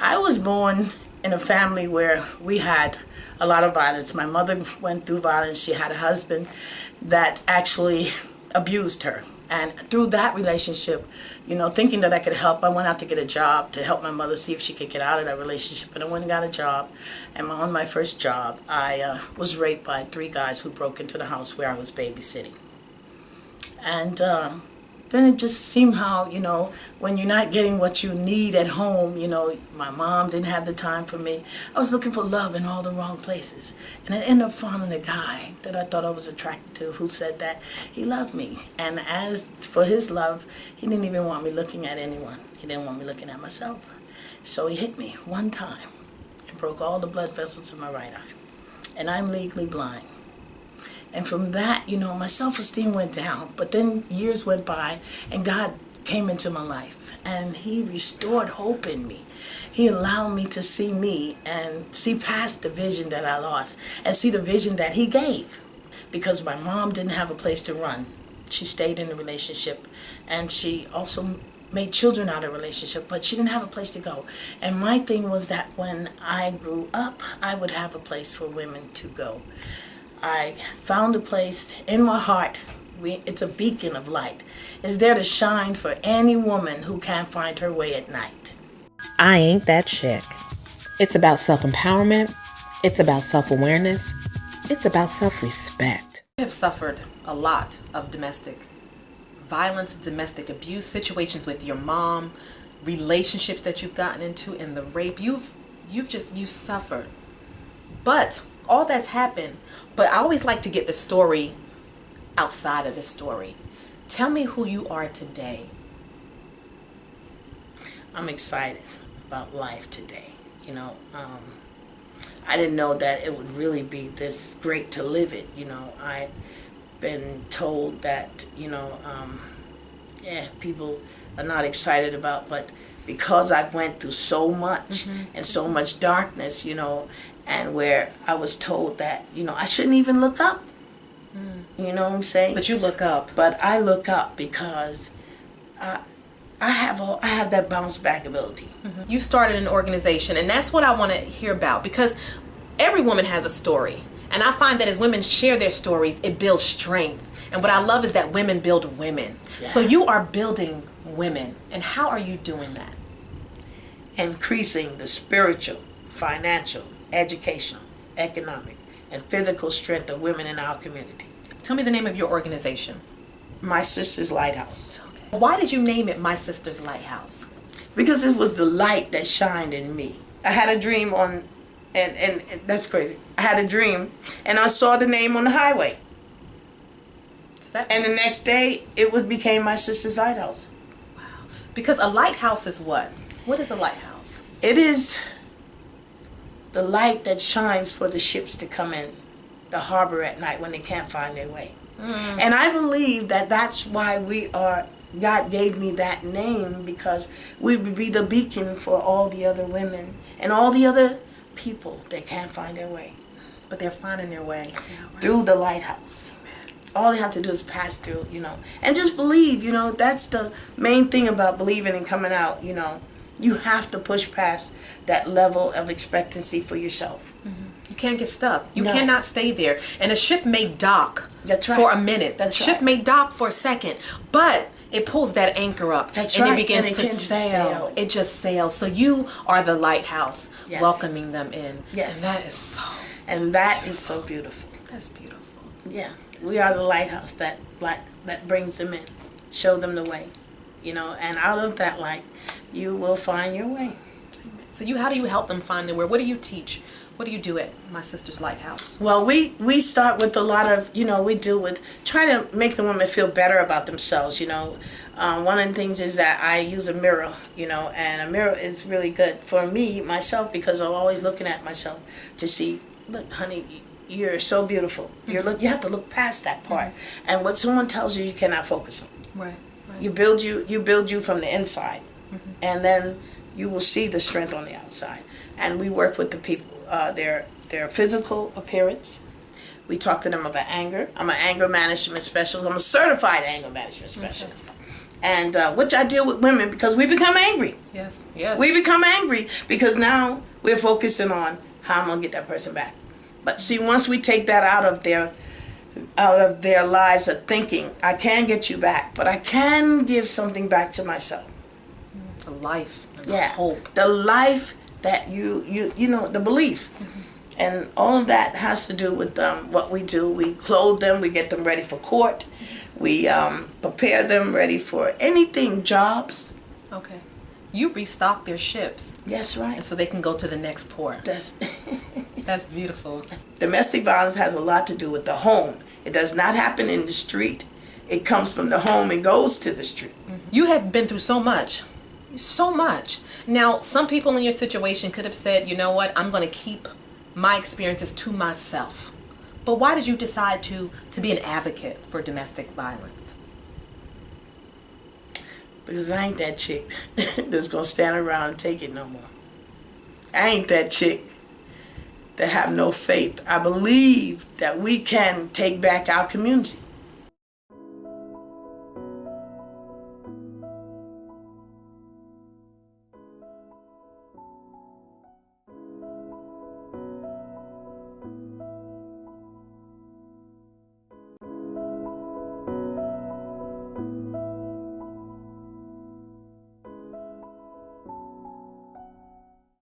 I was born in a family where we had a lot of violence. My mother went through violence. She had a husband that actually abused her. And through that relationship, thinking that I could help, I went out to get a job to help my mother see if she could get out of that relationship. And I went and got a job. And on my first job, I was raped by 3 guys who broke into the house where I was babysitting. And then it just seemed how, when you're not getting what you need at home, my mom didn't have the time for me. I was looking for love in all the wrong places. And I ended up finding a guy that I thought I was attracted to who said that he loved me. And as for his love, he didn't even want me looking at anyone. He didn't want me looking at myself. So he hit me one time and broke all the blood vessels in my right eye. And I'm legally blind. And from that, my self-esteem went down. But then years went by, and God came into my life. And he restored hope in me. He allowed me to see me and see past the vision that I lost. And see the vision that he gave. Because my mom didn't have a place to run. She stayed in the relationship. And she also made children out of the relationship. But she didn't have a place to go. And my thing was that when I grew up, I would have a place for women to go. I found a place in my heart. It's a beacon of light. It's there to shine for any woman who can't find her way at night. I ain't that chick. It's about self-empowerment. It's about self-awareness. It's about self-respect. You have suffered a lot of domestic violence, domestic abuse, situations with your mom, relationships that you've gotten into, and the rape. You've suffered. But all that's happened. But I always like to get the story outside of the story. Tell me who you are today. I'm excited about life today. I didn't know that it would really be this great to live it. I've been told that, people are not excited about, but because I went through so much and so much darkness, and where I was told that, I shouldn't even look up. You know what I'm saying? But you look up. But I look up because I have that bounce back ability. You started an organization, and that's what I want to hear about, because every woman has a story. And I find that as women share their stories, it builds strength. And what I love is that women build women. Yeah. So you are building women. And how are you doing that? Increasing the spiritual, financial, educational, economic, and physical strength of women in our community. Tell me the name of your organization. My Sister's Lighthouse. Okay. Why did you name it My Sister's Lighthouse? Because it was the light that shined in me. I had a dream and that's crazy. I had a dream, and I saw the name on the highway. And the next day, it became My Sister's Lighthouse. Wow. Because a lighthouse is what? What is a lighthouse? It is the light that shines for the ships to come in the harbor at night when they can't find their way. And I believe that that's why God gave me that name, because we would be the beacon for all the other women and all the other people that can't find their way. But they're finding their way. Through the lighthouse. All they have to do is pass through, and just believe, that's the main thing about believing and coming out, You have to push past that level of expectancy for yourself. You can't get stuck. You cannot stay there. And a ship may dock for a minute. That's a ship may dock for a second, but it pulls that anchor up and it begins to sail. It just sails. So you are the lighthouse, welcoming them in. Yes. And that is so beautiful. That's beautiful. Yeah. We are the lighthouse that brings them in, show them the way, and out of that light, you will find your way. So how do you help them find their way? What do you teach? What do you do at My Sister's Lighthouse? Well, we start with a lot of, try to make the women feel better about themselves, One of the things is that I use a mirror, and a mirror is really good for me, myself, because I'm always looking at myself to see, look, honey, you're so beautiful. You have to look past that part. And what someone tells you, you cannot focus on. Right. You build you from the inside. And then you will see the strength on the outside. And we work with the people, their physical appearance. We talk to them about anger. I'm an anger management specialist. I'm a certified anger management specialist. And which I deal with women because we become angry. Yes, yes. We become angry because now we're focusing on how I'm gonna get that person back. But see, once we take that out of their lives of thinking, I can get you back, but I can give something back to myself. The life and the Yeah, hope. the life that you know, the belief. And all of that has to do with what we do. We clothe them, we get them ready for court, we prepare them ready for anything, jobs. Okay. You restock their ships. Yes, right. And so they can go to the next port. That's beautiful. Domestic violence has a lot to do with the home. It does not happen in the street. It comes from the home and goes to the street. You have been through so much. So much. Now, some people in your situation could have said, you know what, I'm going to keep my experiences to myself. But why did you decide to be an advocate for domestic violence? Because I ain't that chick that's going to stand around and take it no more. I ain't that chick that have no faith. I believe that we can take back our community.